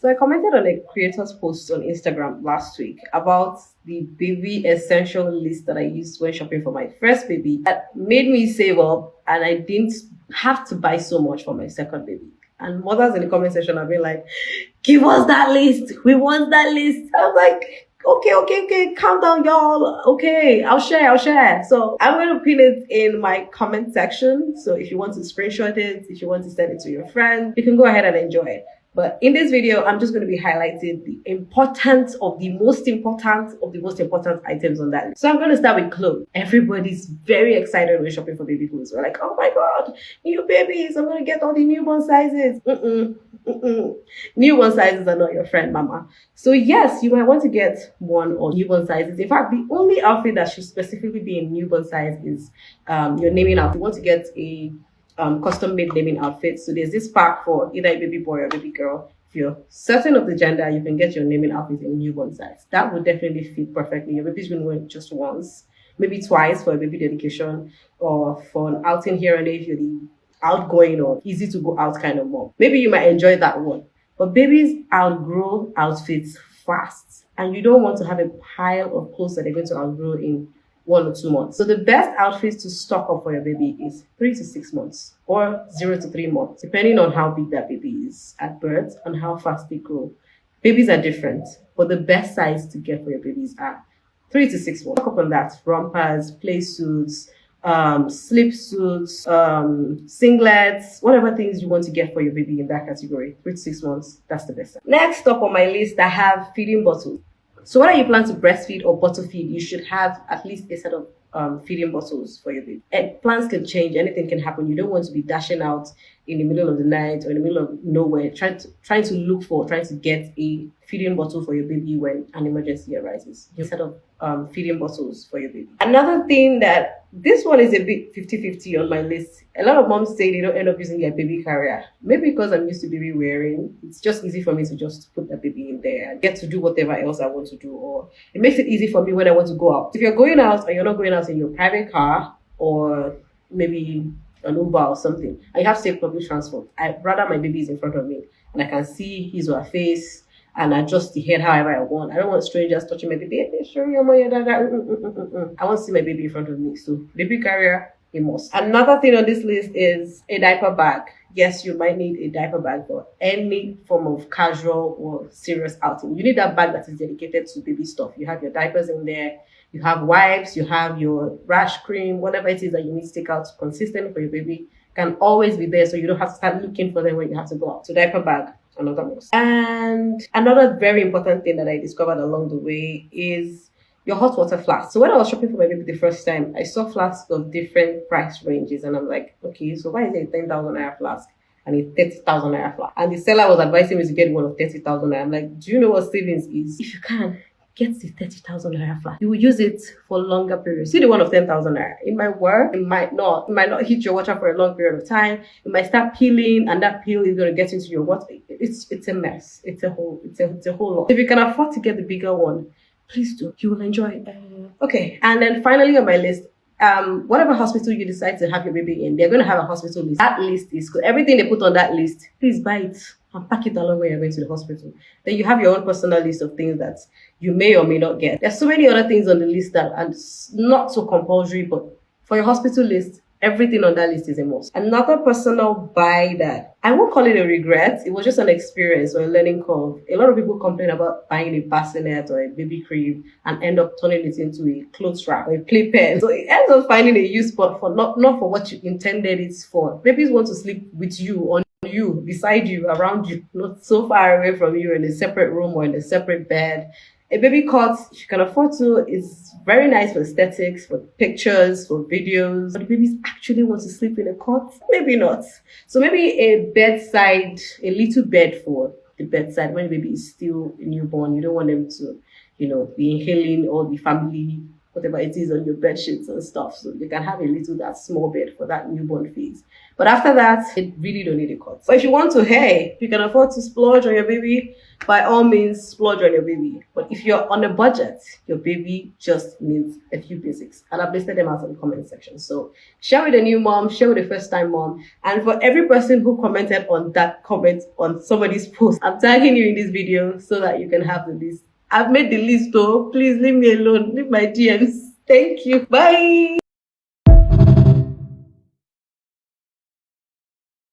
So I commented on a creator's post on Instagram last week about the baby essential list that I used when shopping for my first baby that made me save up, and I didn't have to buy so much for my second baby. And mothers in the comment section have been like, give us that list. We want that list. I'm like, okay, calm down, y'all. Okay, I'll share. So I'm going to pin it in my comment section. So if you want to screenshot it, if you want to send it to your friend, you can go ahead and enjoy it. But in this video, I'm just going to be highlighting the importance of the most important items on that list. So I'm going to start with clothes. Everybody's very excited when shopping for baby clothes. We're like, oh my God, new babies. I'm going to get all the newborn sizes. Newborn sizes are not your friend, mama. So yes, you might want to get one or newborn sizes. In fact, the only outfit that should specifically be in newborn size is your naming outfit. You want to get a custom made naming outfit. So there's this pack for either a baby boy or a baby girl. If you're certain of the gender, you can get your naming outfit in newborn size. That would definitely fit perfectly. Your baby's been wearing just once, maybe twice for a baby dedication, or for an outing here and there if you're the outgoing or easy to go out kind of mom. Maybe you might enjoy that one. But babies outgrow outfits fast, and you don't want to have a pile of clothes that they're going to outgrow in 1 or 2 months. So the best outfits to stock up for your baby is 3 to 6 months or 0 to 3 months, depending on how big that baby is at birth and how fast they grow. Babies are different, but the best size to get for your babies are 3 to 6 months. Stock up on that. Rompers, play suits, slip suits, singlets, whatever things you want to get for your baby in that category. 3 to 6 months, that's the best. Next up on my list, I have feeding bottles. So whether you plan to breastfeed or bottle feed, you should have at least a set of feeding bottles for your baby. And plans can change, anything can happen. You don't want to be dashing out in the middle of the night or in the middle of nowhere, trying to get a feeding bottle for your baby when an emergency arises. A set of feeding bottles for your baby. Another thing that, this one is a bit 50-50 on my list. A lot of moms say they don't end up using their baby carrier. Maybe because I'm used to baby wearing, it's just easy for me to just put the baby in there and get to do whatever else I want to do. Or it makes it easy for me when I want to go out. If you're going out and you're not going out in your private car or maybe an Uber or something, I have safe public transport, I'd rather my baby is in front of me and I can see his or her face and adjust the head however I want. I don't want strangers touching my baby. I want to see my baby in front of me. So baby carrier, a must. Another thing on this list is a diaper bag. Yes, you might need a diaper bag for any form of casual or serious outing. You need that bag that is dedicated to baby stuff. You have your diapers in there, you have wipes, you have your rash cream, whatever it is that you need to take out consistently for your baby can always be there, so you don't have to start looking for them when you have to go out. So diaper bag, another must. And another very important thing that I discovered along the way is your hot water flask. So when I was shopping for my baby the first time, I saw flasks of different price ranges, and I'm like, okay, so why is it a 10,000 naira flask and a 30,000 naira flask? And the seller was advising me to get one of 30,000 naira. I'm like, do you know what savings is? If you can, get the 30,000 naira flask. You will use it for longer periods. See the one of 10,000 naira. It might work, it might not. It might not hit your water for a long period of time. It might start peeling, and that peel is going to get into your water. It's a mess. It's a whole lot. If you can afford to get the bigger one, please do. You will enjoy it. Okay, and then finally on my list, whatever hospital you decide to have your baby in, they're going to have a hospital list. That list is good. Everything they put on that list, please buy it and pack it along when you're going to the hospital. Then you have your own personal list of things that you may or may not get. There's so many other things on the list that are not so compulsory, but for your hospital list, everything on that list is a must. Another personal buy that I won't call it a regret, it was just an experience or a learning curve. A lot of people complain about buying a bassinet or a baby crib and end up turning it into a clothes rack or a playpen. So it ends up finding a use spot for not for what you intended it for. Babies want to sleep with you, on you, beside you, around you, not so far away from you in a separate room or in a separate bed. A baby cot, if you can afford to, is very nice for aesthetics, for pictures, for videos. But the babies actually want to sleep in a cot? Maybe not. So maybe a bedside, a little bed for the bedside when the baby is still a newborn. You don't want them to, be inhaling all the family whatever it is on your bed sheets and stuff. So you can have a little that small bed for that newborn phase. But after that, it really don't need a cut. But if you want to, hey, if you can afford to splurge on your baby, by all means, splurge on your baby. But if you're on a budget, your baby just needs a few basics. And I've listed them out in the comment section. So share with a new mom, share with a first-time mom. And for every person who commented on that comment on somebody's post, I'm tagging you in this video so that you can have the list. I've made the list though. Please leave me alone. Leave my DMs. Thank you. Bye.